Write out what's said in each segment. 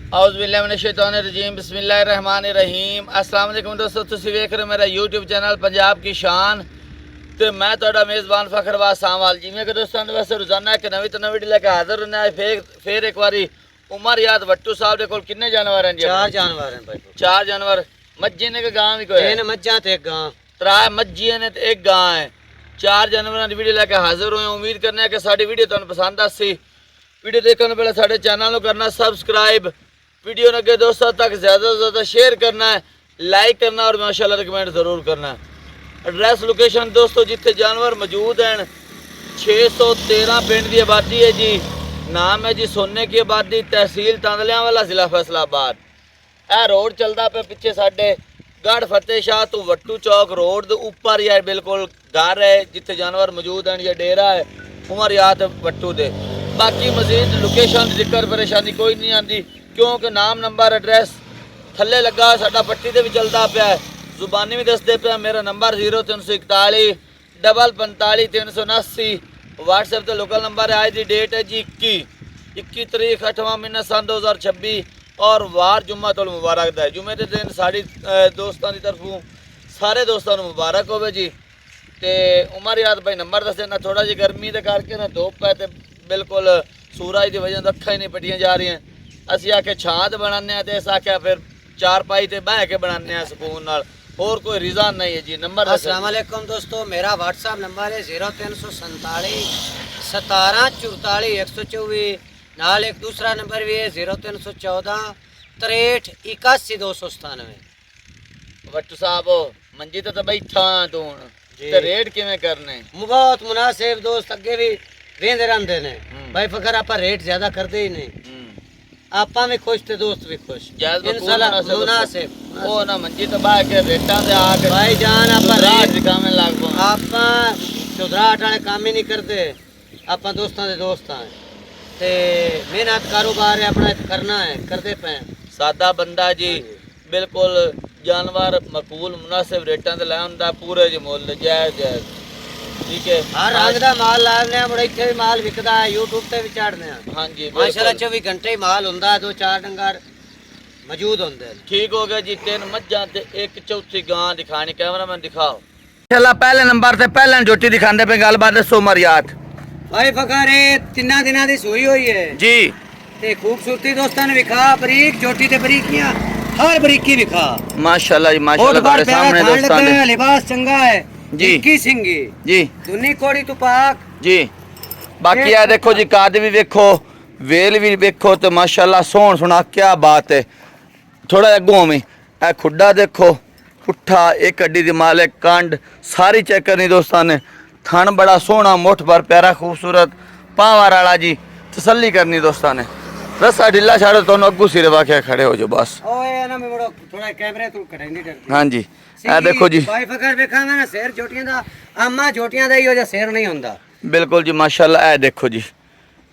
औज़ुबिल्लाहिमिनश्शैतानिर्रजीम बिस्मिल्लाहिर्रहमानिर्रहीम। अस्सलाम वालेकुम दोस्तों, तुसीं वेख रहे हो मेरा यूट्यूब चैनल पंजाब की शान ते मैं तुहाडा मेज़बान फ़खरबाज सामवाल। जिवें कि दोस्तों वैसे रोज़ाना एक नवी तो नवी लेके हाज़िर होना है। फिर एक बारी उमर याद वट्टू साहब दे कोल किन्ने जानवर हैं जी? 4 जानवर हैं भाई। 4 जानवर मज्जी ने के गांव ही कोई है? 3 मज्जां ते 1 गां। 3 मज्जियां ने ते 1 गां है। 4 जानवरां दी वीडियो लेके हाज़िर हुए। उम्मीद करने हैं कि साडी वीडियो तुहानूं पसंद आसी। वीडियो देखने पहले साडे चैनल नूं करना सब्सक्राइब, वीडियो ने अगे दोस्तों तक ज़्यादा से ज़्यादा शेयर करना है, लाइक करना और माशाल्लाह रिकमेंड ज़रूर करना है। एड्रैस लोकेशन दोस्तों जिथे जानवर मौजूद हैं 613 पिंड की आबादी है जी। नाम है जी सोने की आबादी, तहसील तांदलियां वाला, ज़िला फैसलाबाद। यह रोड चलता पे पिछे साढ़े गढ़ फतेह शाह तो वट्टू चौक रोड के उपर ही है बिल्कुल घर है जिथे जानवर मौजूद हैं। यह डेरा है उमर याद वट्टू दे। बाकी मजीद लोकेशन जिक्र परेशानी कोई नहीं आती क्योंकि नाम नंबर एड्रैस थले लगा साडा पट्टी से भी चलता पाया है, जुबानी भी दसते पे। मेरा नंबर 0341 45 379। व्हाट्सएप तो लोकल नंबर है। आज की डेट है जी 21 तारीख 8वां महीना सन 2026 और वार जुम्मा तो मुबारक है। जुम्मे के दिन साड़ी दोस्तों की तरफों सारे दोस्तों को मुबारक हो जी। तो उमर याद भाई नंबर दस देना। थोड़ा जी गर्मी के करके ना धुप है तो बिल्कुल सूरज की वजह से अखा ही नहीं पटियाँ जा रही हैं। असी आके छात बनाने तो इस आख्या फिर चारपाई से बह के बनाने सुकून नाल, और कोई रीज़न नहीं है जी। नंबर अस्सलाम वालेकुम दोस्तों, मेरा व्हाट्सएप नंबर है 0347 17 44 124। नाल एक दूसरा नंबर भी है 0314 63 81 297। वट्टू साहब मंजी तो बैठा तू ते रेट किवें करने? बहुत मुनासिब दोस्त, अगे भी रेंदे रहंदे ने भाई। फकर आप रेट ज्यादा करते ही नहीं, आपा भी खुश थे दोस्त भी खुश। इंशाल्लाह मुनासिब ओ ना मंजी तो बाहर के रेटा से आके भाई जान आपा रात दिखाने लग पो। आपा चौधराहट वाले काम ही नहीं करते, आपा दोस्तां दे दोस्त हैं ते मेहनत कारोबार है अपना करना है, करते पे। सादा बंदा जी बिल्कुल जानवर मकबूल मुनासिब रेटा से लै हुंदा पूरे जी मुल जायज़ जायज़। ठीक है, हर रंग का माल लाने मुड़े इत्थे भी माल विकदा है, यूट्यूब ते भी चाढ़ने। हाँ जी माशाल्लाह 24 घंटे ही माल हुंदा है, 2-4 डंगर मौजूद होंदे। ठीक हो गया जी। 3 मज्जां ते 1 चौथी गां दिखानी। कैमरामैन दिखाओ। चला पहले नंबर से पहले जोटी दिखांदे पे गलबात दसो मरियात भाई फकारे 3 दिनां दी सूई हुई है जी। ते खूबसूरती दोस्तां ने विखा, बरीक जोटी ते बरीकियां हर बरीकी विखा माशाल्लाह जी माशाल्लाह। तुम्हारे सामने दोस्तां ने लिबास चंगा है जी की सिंगी जी दुनी कोड़ी तू पाक जी। बाकी यार देखो जी काद भी देखो, वेल भी देखो तो माशाल्लाह सोहन सुना क्या बात है। थोड़ा अगों में ए खुड्डा देखो पुट्ठा, एक हड्डी दी मालिक कंड सारी चेक करनी दोस्तां ने। थन बड़ा सोहना मुठ भर प्यारा खूबसूरत पावर वाला जी। तसल्ली करनी दोस्तां ने। रस्सा ढिला छाड़ो तो अगू सिरे वाके खड़े हो जो बस। ओए ना मैं बड़ा थोड़ा कैमरे तू करेंगे डर। हाँ जी ए देखो जी भाई फकर देखा ना शेर जोटियां दा आमा जोटियां दा ही हो जा शेर नहीं होंदा। बिल्कुल जी माशाल्लाह। ए देखो जी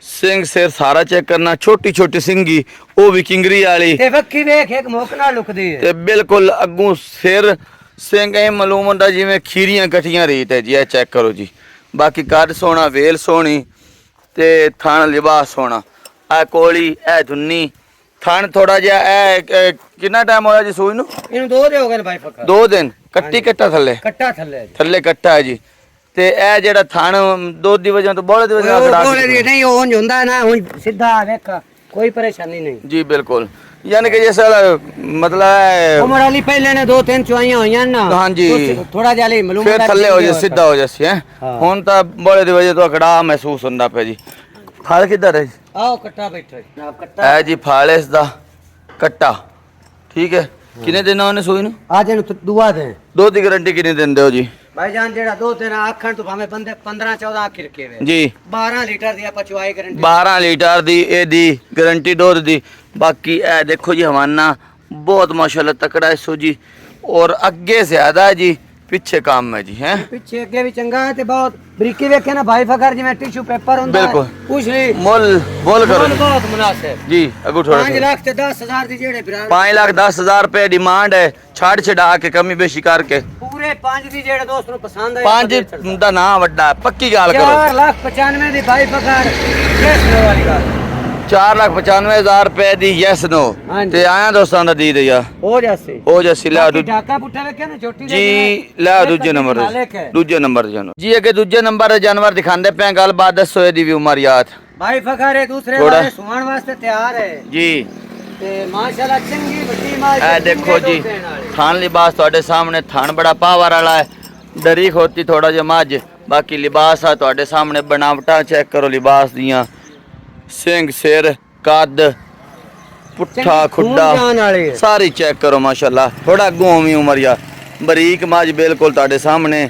सिंह शेर सारा चेक करना। छोटी छोटी सिंगी वो भी किंगरी वाली ते वक्की वेख एक मोकना लुकदी है ते बिल्कुल अगू सिर सिंह ए मालूम होंदा जिवें खीरियां कटियां रीत है जी। ए चेक करो जी। बाकी कद सोना, वेल सोनी ते थन लिबास सोना। ए कोली ए धुन्नी थन थोड़ा जिहा ए कितना टाइम होया जी सूई नूं? इनु 2 दे हो गए भाई फकर। 2 दिन कट्टी कट्टा थल्ले कट्टा थल्ले थल्ले कट्टा है जी। ते ए जेड़ा थन दूध दी वजह तो बोले दी वजह गड़ा नहीं हो हुंदा ना हुन सीधा वेख कोई परेशानी नहीं जी। बिल्कुल यानी कि जैसा मतलब उमर अली पहले ने 2-3 चुआइयां होइयां ना। हाँ जी थोड़ा जाली मालूम फिर थल्ले हो जाए सीधा हो जासी है। हुन ता बोले दी वजह तो अकड़ा महसूस हुंदा पे जी। फाल किधर है? आओ कट्टा बैठो जनाब कट्टा है जी फाले इसदा कट्टा। ठीक है, किने देना उन्हें सूई नूं? आज इन दुआ दे। 2 दी गारंटी किने देंदे हो जी? भाईजान जेड़ा 2 दिन आखण तो भाਵੇਂ बंदे 15-14 आखी रखे वे जी। 12 लीटर दी आपा चुआई गारंटी 12 लीटर दी ए दी गारंटी दूध दी। बाकी ए देखो जी हवाना बहुत माशाल्लाह तकड़ा है सो जी। और आगे से ज्यादा है जी, पीछे काम है जी। हैं पीछे अगे भी चंगा है ते बहुत बरीकी वेखे ना भाई फकर जिवें टिश्यू पेपर हुंदा है। बिल्कुल पूछ ली मोल बोल करो मोल बहुत मुनासिब जी। अगू थोड़ा 5 लाख ते 10,000 दी जेड़े 5,10,000 रुपए डिमांड है। छाड़ छड़ा के कमी बेशी करके पूरे 5 दी जेड़े दोस्त नु पसंद है 5 दा ना वड्डा पक्की गाल करो। 4,95,000 दी भाई फकर कैस वाली गाल 4,95,000 रुपए दी यस नो हाँ जी। ते आया दोस्तां दा दी दिया हो जासे हो जैसी ला बाकी ढाका पुट्ठा वेखे ना छोटी जी ला दूजे नंबर दूजे नंबर जानवर जी अगे दूजे नंबर दे जानवर दिखांदे पे गलबात दसो एदी भी उम्र याद भाई फखर है दूसरे थोड़ा- वाले सुहान वास्ते तैयार है जी ते माशाल्लाह चंगी बड़ी माल ए देखो जी थान लिबास ਤੁਹਾਡੇ सामने थान बड़ा पावर वाला है डरी खोती थोड़ा जिहा मज बाकी लिबास आ ਤੁਹਾਡੇ सामने बनावटा चेक करो लिबास दियां सिंह सिर कद पुट्ठा खुड्डा सारी चेक करो माशाल्लाह थोड़ा अगों भी उमर या बरीक मज बिल्कुल ਤੁਹਾਡੇ सामने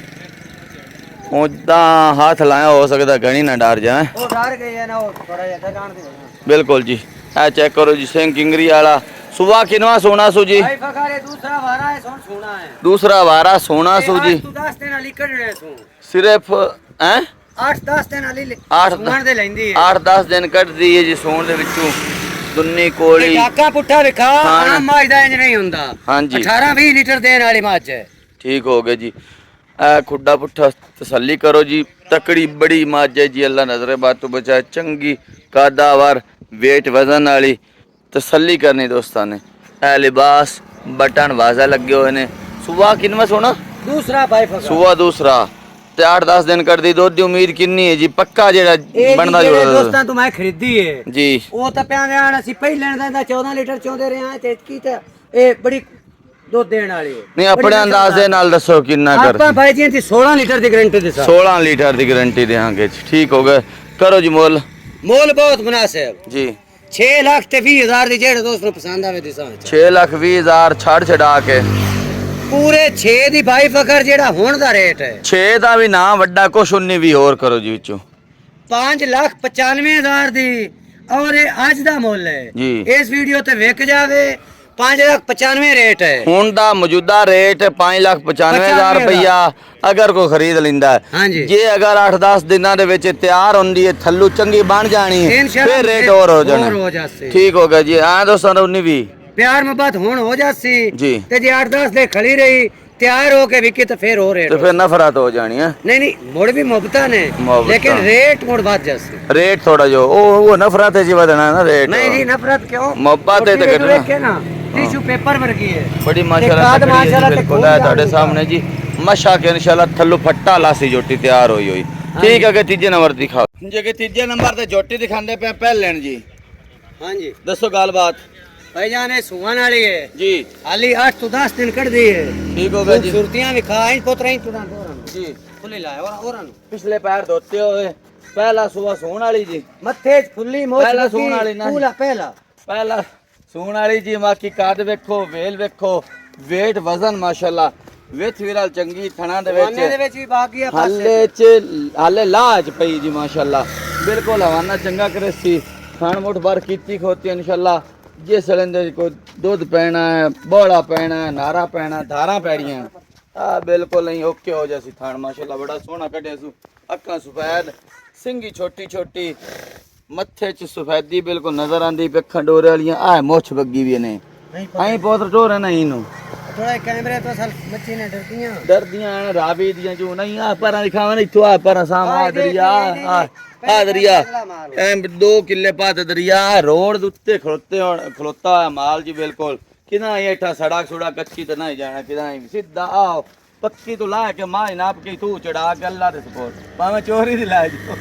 उदा हाथ लाया हो सकता घनी ना डर जाए वो डर गई है ना वो थोड़ा ज्यादा जान दे बिल्कुल जी ए चेक करो जी सिंह किंगरी वाला सुबह किनवा सोना सू जी भाई फखर है दूसरा वारा है सोन सुना है दूसरा वारा सोना सू जी तू 10 दिन अली कढ़ने तू सिर्फ हैं 8-10 दिन अली 8 सुनान दे लेंदी है 8-10 दिन ਕੱਢਦੀ ਹੈ ਜੀ ਸੌਣ ਦੇ ਵਿੱਚੋਂ ਦੁੰਨੀ ਕੋਲੀ ਢਾਕਾ ਪੁੱਠਾ ਵਿਖਾ ਹਾਂ। ਆਮ ਮੱਝ ਦਾ ਇੰਜ ਨਹੀਂ ਹੁੰਦਾ ਹਾਂਜੀ 18-20 ਲੀਟਰ ਦੇਣ ਵਾਲੀ ਮੱਝ ਹੈ ਠੀਕ ਹੋ ਗਏ ਜੀ ਇਹ ਖੁੱਡਾ ਪੁੱਠਾ ਤਸੱਲੀ ਕਰੋ ਜੀ ਤਕੜੀ ਬੜੀ ਮੱਝ ਹੈ ਜੀ ਅੱਲਾ ਨਜ਼ਰੇ ਬਾਤ ਤੋਂ ਬਚਾਏ ਚੰਗੀ ਕਾਦਾਵਰ weight ਵਜ਼ਨ ਵਾਲੀ ਤਸੱਲੀ ਕਰਨੀ ਦੋਸਤਾਂ ਨੇ ਇਹ ਲਿਬਾਸ ਬਟਨ ਵਾਜ਼ਾ ਲੱਗੇ ਹੋਏ ਨੇ ਸੁਬਾ ਕਿੰਨਾ ਸੋਣਾ दूसरा भाई फखर ਸੁਬਾ ਦੂਸਰਾ ਤੇ 8-10 ਦਿਨ ਕੱਢਦੀ ਦੁੱਧ ਦੀ ਉਮੀਦ ਕਿੰਨੀ ਹੈ ਜੀ ਪੱਕਾ ਜਿਹੜਾ ਬਣਦਾ ਜਿਹੜੇ ਜੁੜਦਾ ਦੋਸਤਾਂ ਤੋਂ ਮੈਂ ਖਰੀਦੀ ਹੈ ਜੀ ਉਹ ਤਾਂ ਪਿਆ ਵਿਆਣ ਅਸੀਂ ਪਹਿਲੇ ਲੈਣ ਦਾ 14 ਲੀਟਰ ਚੋਂਦੇ ਰਹੇ ਆ ਤੇ ਕੀ ਤਾਂ ਇਹ ਬੜੀ ਦੁੱਧ ਦੇਣ ਵਾਲੀ ਹੈ ਨਹੀਂ ਆਪਣੇ ਅੰਦਾਜ਼ ਦੇ ਨਾਲ ਦੱਸੋ ਕਿੰਨਾ ਕਰ ਆਪਾਂ ਭਾਈ ਜੀ ਦੀ 16 ਲੀਟਰ ਦੀ ਗਾਰੰਟੀ ਦੇ ਸਾਥ 16 ਲੀਟਰ ਦੀ ਗਾਰੰਟੀ ਦੇਾਂਗੇ ਠੀਕ ਹੋ ਗਿਆ ਕਰੋ ਜੀ ਮੁੱਲ ਮੁੱਲ ਬਹੁਤ ਮੁਨਾਸਿਬ ਜੀ 6 ਲੱਖ ਤੇ 20 ਹਜ਼ਾਰ ਦੀ ਜਿਹੜੇ ਦੋਸਤ ਨੂੰ ਪਸੰਦ ਆਵੇ ਦਿਸਾਂ 6,20,000 ਛੱਡ ਛਡਾ ਕੇ ਪੂਰੇ 6 ਦੀ ਭਾਈ ਫਖਰ ਜਿਹੜਾ ਹੁਣ ਦਾ ਰੇਟ ਹੈ 6 ਦਾ ਵੀ ਨਾ ਵੱਡਾ ਕੁਛ 19 ਵੀ ਹੋਰ ਕਰੋ ਜੀ ਵਿੱਚੋਂ 5,95,000 ਦੀ ਔਰ ਇਹ ਅੱਜ ਦਾ ਮੁੱਲ ਹੈ ਜੀ। ਇਸ ਵੀਡੀਓ ਤੇ ਵਿਕ ਜਾਵੇ 5,95,000 ਰੇਟ ਹੈ ਹੁਣ ਦਾ ਮੌਜੂਦਾ ਰੇਟ 5,95,000 ਰੁਪਇਆ ਅਗਰ ਕੋਈ ਖਰੀਦ ਲੈਂਦਾ ਹੈ। ਹਾਂਜੀ। ਜੇ ਅਗਰ 8-10 ਦਿਨਾਂ ਦੇ ਵਿੱਚ ਤਿਆਰ ਹੁੰਦੀ ਹੈ ਥੱਲੂ ਚੰਗੀ ਬਣ ਜਾਣੀ ਹੈ ਇਨਸ਼ਾਅੱਲਾ ਫਿਰ ਰੇਟ ਹੋਰ ਹੋ ਹੋਰ ਜਾਣਾ ਹੋ ਜਾਸੇ ਠੀਕ ਹੋ ਗਿਆ ਜੀ ਆ ਦੋਸਤਾਂ ਨੂੰ 19 ਵੀ ਪਿਆਰ ਮੁਹੱਬਤ ਹੁਣ ਹੋ ਜਾਸੀ ਜੀ। ਤੇ ਜੇ 8-10 ਦੇ ਖੜੀ ਰਹੀ ਤਿਆਰ ਹੋ ਕੇ ਵਿਕੀ ਤਾਂ ਫਿਰ ਹੋ ਰੇਟ ਤੇ ਫਿਰ ਨਫ਼ਰਤ ਹੋ ਜਾਣੀ ਹੈ ਨਹੀਂ ਮੁੜ ਵੀ ਮੁਹੱਬਤਾਂ ਨੇ ਮੁਹੱਬਤਾਂ। ਲੇਕਿਨ ਰੇਟ ਮੁੜ ਵੱਧ ਜਾਸੀ ਰੇਟ ਥੋੜਾ ਜੋ ਉਹ ਨਫ਼ਰਤ ਹੈ ਜੀ ਵਧਣਾ ਨਾ ਰੇਟ ਨਹੀਂ ਜੀ ਨਫ਼ਰਤ ਕਿਉਂ ਮੁਹੱਬਤ ਹੈ ਤੇ ਛੋਟੀ ਘਟਣਾ। ਵੇਖੇ ਨਾ ਟਿਸ਼ੂ ਪੇਪਰ ਵਰਗੀ ਹੈ बड़ी ਤੇ माशाल्लाह ਕਾਦ तकड़ी है जी, ਮਾਸ਼ਾਅੱਲਾ ਤੇ बिल्कुल खूब है जान ਤੁਹਾਡੇ दिखा। सामने जी मशा के इंशाल्लाह थल्लू फट्टा लासी जोटी तैयार हुई हुई ठीक है कि तीजे नंबर दिखाओ जे कि तीजे नंबर ते जोटी दिखांदे पे पहलेन जी ਹਾਂਜੀ दसो गलबात ਭਾਈ ਜਾਨ ਇਹ ਸੁਹਾਨ ਵਾਲੀ ਹੈ जी ਹਾਲੀ 8 ਤੋਂ 10 ਦਿਨ ਕੱਢਦੀ ਹੈ ठीक हो गया जी ਖੂਬਸੂਰਤੀਆਂ ਵਿਖਾਈ ਪੁੱਤਰਾਂ ਤੁਰਾਂ जी ਖੁੱਲੀ ਲਾਇਆ ਔਰਾਂ ਨੂੰ पिछले पैर धोते हुए पहला सुबह सोन वाली जी ਮੱਥੇ 'ਚ ਫੁੱਲੀ ਮੋਚ ਪਹਿਲਾ ਲੱਗੀ, ਸੂਣ ਵਾਲੀ ਨਾ। ਪੂਲਾ ਪਹਿਲਾ पहला सोन वाली जी बाकी काद वेखो वेल वेखो वेट वजन माशाल्लाह विथ विरल चंगी थणा दे ਵਾਨੇ ਦੇ विच ਵਿੱਚ ਵੀ ਬਾਕੀ ਆ ਹਾਲੇ ਚ ਹਾਲੇ ਲਾਜ ਪਈ ਜੀ ਮਾਸ਼ਾਅੱਲਾ ਬਿਲਕੁਲ ਹਵਾਨਾ ਚੰਗਾ ਕਰੇਸੀ ਖਾਣ ਮੁੱਠ ਬਾਰ ਕੀਤੀ ਖੋਤੀ ਇਨਸ਼ਾਅੱਲਾ ਜੇ ਸਲੰਦੇ ਕੋਈ ਦੁੱਧ ਪੈਣਾ ਹੈ ਬੋਲਾ ਪੈਣਾ ਹੈ ਨਾਰਾ ਪੈਣਾ ਧਾਰਾਂ ਪੈੜੀਆਂ ਆ ਬਿਲਕੁਲ ਨਹੀਂ ਓਕੇ ਹੋ ਜਾਸੀ ਥਾਣ ਮਾਸ਼ਾਅੱਲਾ ਬੜਾ ਸੋਹਣਾ ਕੱਢਿਆ ਸੂ ਅੱਖਾਂ ਸਫੈਦ ਸਿੰਗੀ ਛੋਟੀ ਛੋਟੀ ਮੱਥੇ ਚ ਸਫੈਦੀ ਬਿਲਕੁਲ ਨਜ਼ਰ ਆਂਦੀ ਪੱਖਾਂ ਡੋਰੇ ਵਾਲੀਆਂ ਆ ਮੁੱਛ ਬੱਗੀ ਵੀ ਨੇ ਨਹੀਂ ਐਂ ਪੋਤਰ ਟੋਰੇ ਨਾ ਇਹਨੂੰ ਥੋੜਾ ਕੈਮਰੇ ਤੋਂ ਅਸਲ ਬੱਚੀ ਨੇ ਡਰਦੀਆਂ ਡਰਦੀਆਂ ਐਨ ਰਾਵੀ ਦੀਆਂ ਜੋ ਨਹੀਂ ਆ ਪਰਾਂ ਦਿਖਾਵਾਂ ਇੱਥੋਂ ਆ ਪਰਾਂ ਸਾਹਮਣੇ ਦਰਿਆ ਆ ਦਰਿਆ ਐ 2 ਕਿੱਲੇ ਪਾਤ ਦਰਿਆ ਰੋਡ ਦੇ ਉੱਤੇ ਖਲੋਤਾ ਹੋਇਆ ਮਾਲ ਜੀ ਬਿਲਕੁਲ ਕਿਨਾ ਇਹਠਾ ਸੜਕ ਸੁੜਾ ਕੱਚੀ ਤੇ ਨਹੀਂ ਜਾਣਾ ਕਿਦਾ ਸਿੱਧਾ ਆ ਪੱਕੀ ਤੋਂ ਲਾ ਕੇ ਮਾਂ ਨਾਪ ਕੇ ਤੂੰ ਚੜਾ ਕੇ ਅੱਲਾ ਦੇ ਸਪੋਰ ਭਾਵੇਂ ਚੋਰੀ ਦੀ ਲੈ ਜੋ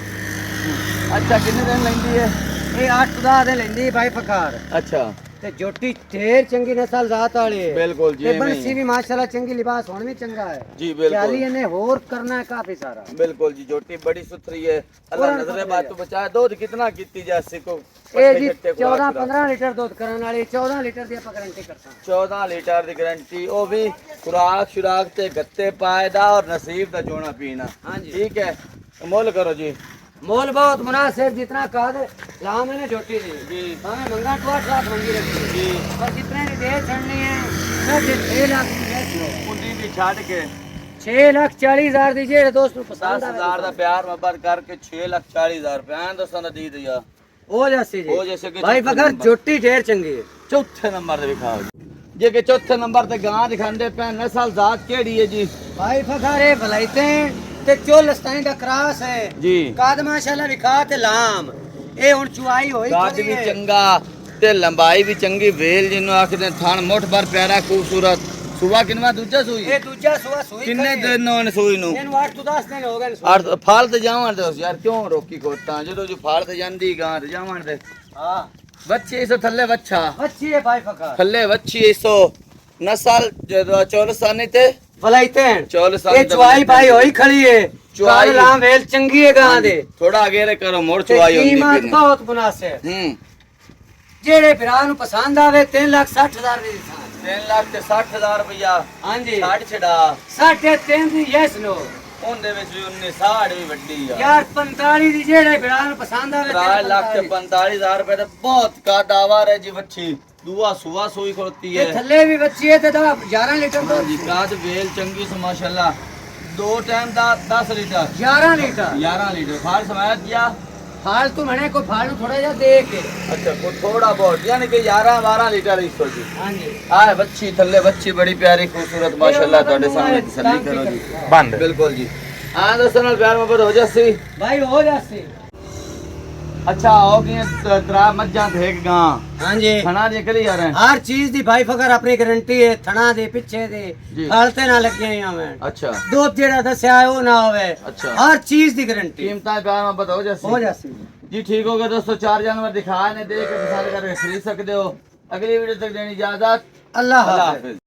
ਅੱਛਾ ਕਿੰਨੇ ਦਿਨ ਲੈਂਦੀ ਹੈ ਇਹ 8-10 ਦੇ ਲੈਂਦੀ ਭਾਈ ਫਕਾਰ ਅੱਛਾ ਤੇ ਜੋਟੀ ਢੇਰ ਚੰਗੀ ਨਸਲ ਜ਼ਾਤ ਵਾਲੀ ਹੈ ਬਿਲਕੁਲ ਜੀ ਤੇ ਐਵੇਂ ਬੰਸੀ ਹੀ। ਵੀ ਮਾਸ਼ਾਅੱਲਾ ਚੰਗੀ ਲਿਬਾਸ ਹੁਣ ਵੀ ਚੰਗਾ ਹੈ ਜੀ ਬਿਲकुल ਚਾਲੀ ਇਹਨੇ ਹੋਰ ਕਰਨਾ ਹੈ ਕਾਫੀ ਸਾਰਾ बिल्कुल जी जोटी बड़ी सुथरी है अल्लाह नजरे बात तो बचाए दूध कितना कीती जैसे को ਇਹ ਜੀ 14-15 ਲੀਟਰ ਦੁੱਧ ਕਰਨ ਵਾਲੀ 14 ਲੀਟਰ ਦੀ ਆਪਾਂ ਗਾਰੰਟੀ ਕਰਦਾ 14 ਲੀਟਰ ਦੀ ਗਾਰੰਟੀ ਉਹ ਵੀ ਖੁਰਾਕ ਸ਼ੁਰਾਕ ਤੇ ਗੱਤੇ ਪਾਇਦਾ ਔਰ ਨਸੀਬ ਦਾ ਚੋਣਾ ਪੀਣਾ ਹਾਂਜੀ। ਠੀਕ ਹੈ ਮੁੱਲ ਕਰੋ ਜੀ मोल बहुत मुनासिब जितना कहा दे लाम है जोटी दी जी हमें मंगा तो 8 लाख मंगी रखी जी पर जितने की देर छड़नी है 6.5 लाख की बेच लो ਕੁੰਡੀ ਵੀ ਛੱਡ ਕੇ 6,40,000 दी जेड़े दोस्त ਨੂੰ ਪਸੰਦ 10,000 ਦਾ ਪਿਆਰ ਮੁਹੱਬਤ ਕਰਕੇ 6,40,000 ਰੁਪਏ ਐਂ ਦੱਸਾਂ ਦਾ ਦੀ ਦਿਆ हो जासी जी हो जैसे कि भाई चौथे फकर नंबर। जोटी ढेर चंगी है ਚੌਥੇ ਨੰਬਰ ਤੇ ਵਿਖਾਓ ਜੀ ਜੇ ਕਿ ਚੌਥੇ ਨੰਬਰ ਤੇ ਗਾਂ ਦਿਖਾਉਂਦੇ ਪੈ ਨਸਲ ਜ਼ਾਤ ਕਿਹੜੀ ਹੈ ਜੀ भाई फकर है भलाइते ते चोल स्टाइन का क्रास है जी काद माशाल्लाह विखा ते लाम ਇਹ ਹੁਣ ਚੁਆਈ ਹੋਈ ਕੱਦ ਖੜੀ ਵੀ ਹੈ। ਚੰਗਾ ਤੇ ਲੰਬਾਈ ਵੀ ਚੰਗੀ, ਵੇਲ ਜਿਹਨੂੰ ਆਖਦੇ ਥਣ ਮੁੱਠ ਭਰ ਪਿਆਰਾ ਖੂਬਸੂਰਤ। ਸੂਆ ਕਿੰਨਾ ਦੂਜਾ ਸੂਈ ਇਹ ਦੂਜਾ ਸੂਆ ਸੂਈ ਕਿੰਨੇ ਖੜੀ ਹੈ। ਦਿਨ ਹੋਣ ਸੂਈ ਨੂੰ? ਇਹਨੂੰ 8 ਤੋਂ 10 ਦਿਨ ਹੋ ਗਏ ਨੇ ਸੂਈ। ਅਰ ਫਾਲ ਤੇ ਜਾਵਣ ਦੇ ਯਾਰ, ਕਿਉਂ ਰੋਕੀ ਕੋਟਾਂ ਜਦੋਂ ਜੋ ਫਾਲ ਤੇ ਜਾਂਦੀ ਗਾਂ ਤੇ ਜਾਵਣ ਦੇ। ਹਾਂ ਬੱਚੇ ਇਸੋ ਥੱਲੇ ਵੱਛਾ, ਬੱਚੀ ਹੈ ਭਾਈ ਫਕਰ ਥੱਲੇ ਵੱਛੀ ਇਸੋ ਨਸਲ ਜਦੋਂ ਚੌਲਸਾਨੀ ਤੇ ਫਲਾਈਤੇਨ ਚੌਲਸਾਨੀ ਇਹ ਚੁਆਈ ਭਾਈ ਹੋਈ ਖੜੀ ਹੈ। ਚੁਆਈ। ਚੁਆਈ ਲਾਂ ਵੇਲ ਚੰਗੀ ਹੈ ਗਾਂ ਦੇ ਥੋੜਾ ਅਗੇ ਰੇ ਕਰੋ, ਮੋੜ ਤੇ ਚੁਆਈ ਹੁੰਦੀ ਕੀਮਤ ਪਈ ਬਹੁਤ ਮੁਨਾਸਿਬ। ਜਿਹੜੇ ਭਰਾ ਨੂੰ ਪਸੰਦ ਆਵੇ 3,60,000 ਦੀ ਥਾਂ 3 ਲੱਖ ਤੇ 60,000 ਰੁਪਇਆ ਹਾਂਜੀ ਛੱਡ ਛੜਾ। 3.5 ਦੀ ਯੈਸ ਨੋ ਉਹਦੇ ਵਿੱਚ ਵੀ 19 60 ਵੀ ਵੱਡੀ ਆ ਯਾਰ 45 ਦੀ ਜਿਹੜੇ ਭਰਾ ਨੂੰ ਪਸੰਦ ਆਵੇ 3 ਲੱਖ ਤੇ 45,000 ਰੁਪਏ ਤੇ ਬਹੁਤ ਕਾਦਾਵਾਰ ਹੈ ਜੀ ਵੱਛੀ। ਦੂਆ ਸੂਆ ਸੂਈ ਖੋਤੀ ਇਹ ਹੈ ਥੱਲੇ ਵੀ ਬੱਚੀ ਹੈ ਤੇ 11 ਲੀਟਰ ਦੁੱਧ ਜੀ। ਕਾਦ ਵੇਲ ਚੰਗੀ ਸੋ ਮਾਸ਼ਾਅੱਲਾ। ਦੋ ਟਾਈਮ ਦਾ 10 ਲੀਟਰ 11 ਲੀਟਰ 11 ਲੀਟਰ ਫਾਲ ਸਮਾਇਆ ਗਿਆ। ਫਾਲਤੂ ਮਣੇ ਕੋਈ ਫਾਲੂ ਥੋੜਾ ਜਿਹਾ ਦੇ ਕੇ ਅੱਛਾ ਕੋਈ ਥੋੜਾ ਬਹੁਤ ਯਾਨੀ ਕਿ 11 12 ਲੀਟਰ ਇਸੋ ਜੀ। ਹਾਂਜੀ ਆਹ ਬੱਚੀ ਥੱਲੇ ਬੱਚੀ ਬੜੀ ਪਿਆਰੀ ਖੂਬਸੂਰਤ ਮਾਸ਼ਾਅੱਲਾ। ਤੁਹਾਡੇ ਸਾਹਮਣੇ ਤਸੱਲੀ ਕਰੋ ਜੀ। ਬੰਦ ਬਿਲਕੁਲ ਜੀ। हाँ दोस्तों नाल प्यार मोहब्बत हो जासी। भाई हो जासी। अच्छा हो गई त्रा मज्जां ते एक गां। हाँ जी खाना जे करी जा रहे हैं। हर चीज दी भाई फकर अपनी गारंटी है। थना दे पीछे दे जी। फालते ना लगे हमें। अच्छा दूध जेड़ा दस्या है वो ना होवे। अच्छा। हर चीज दी गारंटी कीमतां प्यार मोहब्बत हो जासी। हो जासी जी ठीक हो गया दोस्तों। 4 जानवर दिखाए ने, देख के पसंद करके खरीद सकते हो। अगली वीडियो तक देनी इजाजत। अल्लाह अल्लाह हाफिज। हाफिज।